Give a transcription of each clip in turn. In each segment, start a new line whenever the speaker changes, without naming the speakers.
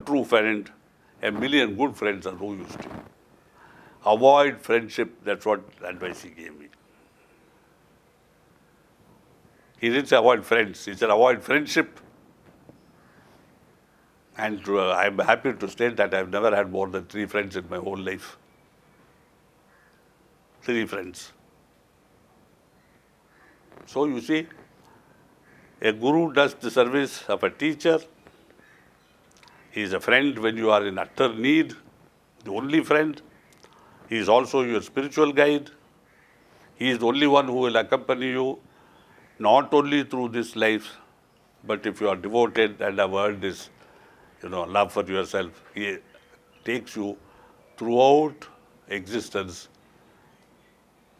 true friend, a million good friends are no use to you. Avoid friendship, that's what advice he gave me. He didn't say avoid friends, he said avoid friendship. And I'm happy to state that I've never had more than 3 friends in my whole life. 3 friends. So you see, a guru does the service of a teacher. He is a friend when you are in utter need, the only friend. He is also your spiritual guide. He is the only one who will accompany you, not only through this life, but if you are devoted and have earned this, love for yourself, he takes you throughout existence,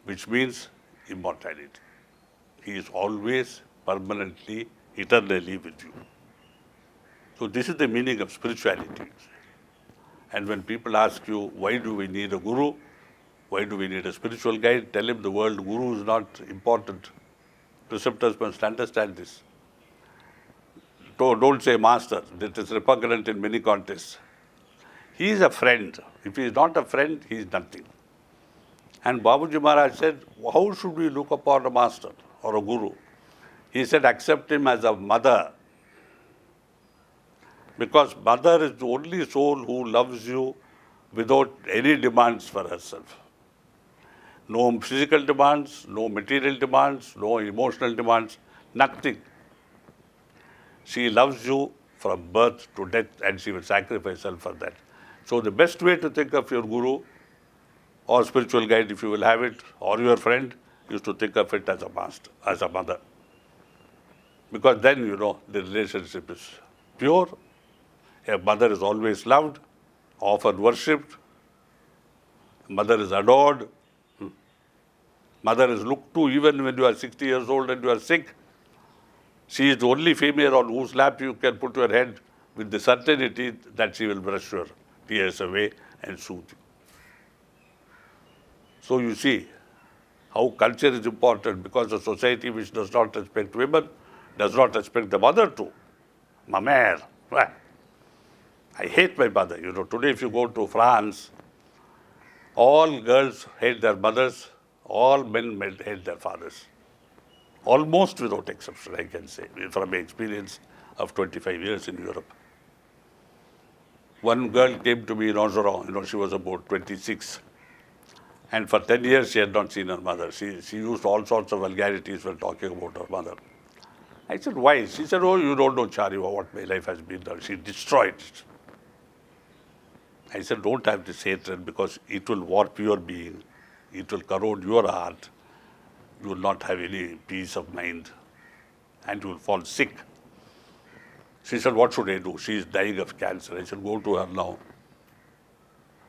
which means immortality. He is always, permanently, eternally with you. So this is the meaning of spirituality. And when people ask you, why do we need a guru? Why do we need a spiritual guide? Tell him the word guru is not important. Preceptors must understand this. Don't say master. That is repugnant in many contexts. He is a friend. If he is not a friend, he is nothing. And Babuji Maharaj said, how should we look upon a master or a guru? He said, accept him as a mother. Because mother is the only soul who loves you without any demands for herself. No physical demands, no material demands, no emotional demands, nothing. She loves you from birth to death and she will sacrifice herself for that. So the best way to think of your guru or spiritual guide, if you will have it, or your friend, is to think of it as a master, as a mother. Because then, the relationship is pure. A mother is always loved, often worshipped. Mother is adored. Mother is looked to even when you are 60 years old and you are sick. She is the only female on whose lap you can put your head with the certainty that she will brush your tears away and soothe you. So you see how culture is important, because a society which does not respect women does not respect the mother too. Ma mère. I hate my mother. Today if you go to France, all girls hate their mothers, all men hate their fathers. Almost without exception, I can say, from my experience of 25 years in Europe. One girl came to me in Ogeron, she was about 26. And for 10 years she had not seen her mother. She used all sorts of vulgarities when talking about her mother. I said, why? She said, oh, you don't know, Chari, what my life has been. She destroyed it. I said, don't have this hatred, because it will warp your being. It will corrode your heart. You will not have any peace of mind. And you will fall sick. She said, what should I do? She is dying of cancer. I said, go to her now.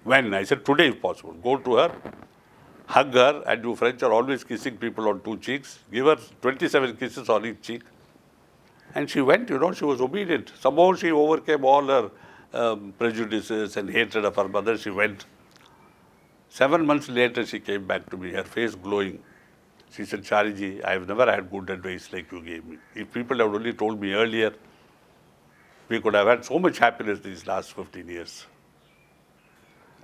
When? I said, today if possible. Go to her, hug her, and you French are always kissing people on 2 cheeks. Give her 27 kisses on each cheek. And she went, she was obedient. Somehow she overcame all her prejudices and hatred of her mother. She went. 7 months later, she came back to me, her face glowing. She said, Chariji, I have never had good advice like you gave me. If people had only told me earlier, we could have had so much happiness these last 15 years.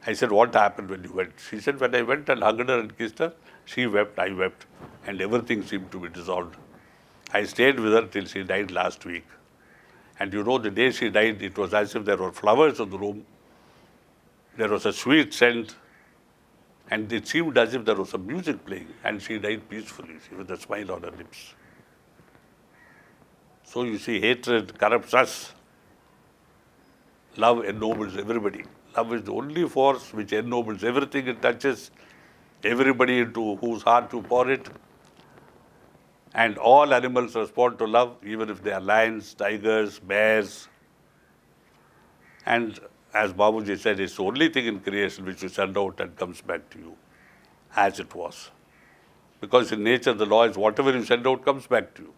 I said, what happened when you went? She said, when I went and hugged her and kissed her, she wept, I wept, and everything seemed to be dissolved. I stayed with her till she died last week. And the day she died, it was as if there were flowers in the room. There was a sweet scent. And it seemed as if there was some music playing. And she died peacefully, with a smile on her lips. So you see, hatred corrupts us. Love ennobles everybody. Love is the only force which ennobles everything it touches, everybody into whose heart you pour it. And all animals respond to love, even if they are lions, tigers, bears. And as Babuji said, it's the only thing in creation which you send out and comes back to you, as it was. Because in nature, the law is whatever you send out comes back to you.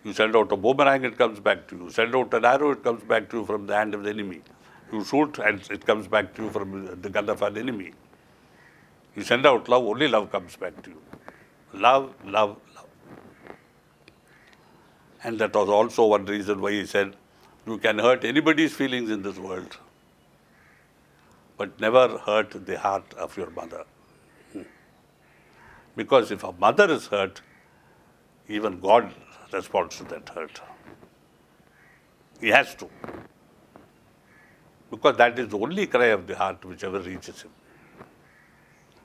You send out a boomerang, it comes back to you. You send out an arrow, it comes back to you from the hand of the enemy. You shoot and it comes back to you from the gun of an enemy. You send out love, only love comes back to you. Love, love, love. And that was also one reason why he said, You can hurt anybody's feelings in this world, but never hurt the heart of your mother. Because if a mother is hurt, even God responds to that hurt. He has to. Because that is the only cry of the heart which ever reaches him.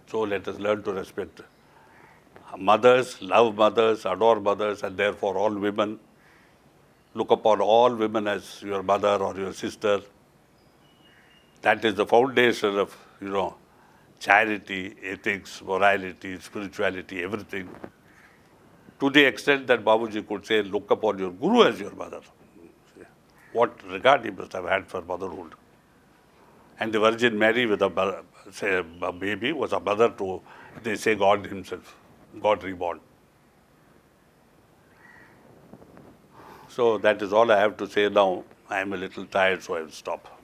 So let us learn to respect mothers, love mothers, adore mothers, and therefore all women. Look upon all women as your mother or your sister. That is the foundation of, charity, ethics, morality, spirituality, everything. To the extent that Babuji could say, look upon your guru as your mother. What regard he must have had for motherhood. And the Virgin Mary with a baby was a mother to, they say, God himself, God reborn. So that is all I have to say now. I am a little tired, so I will stop.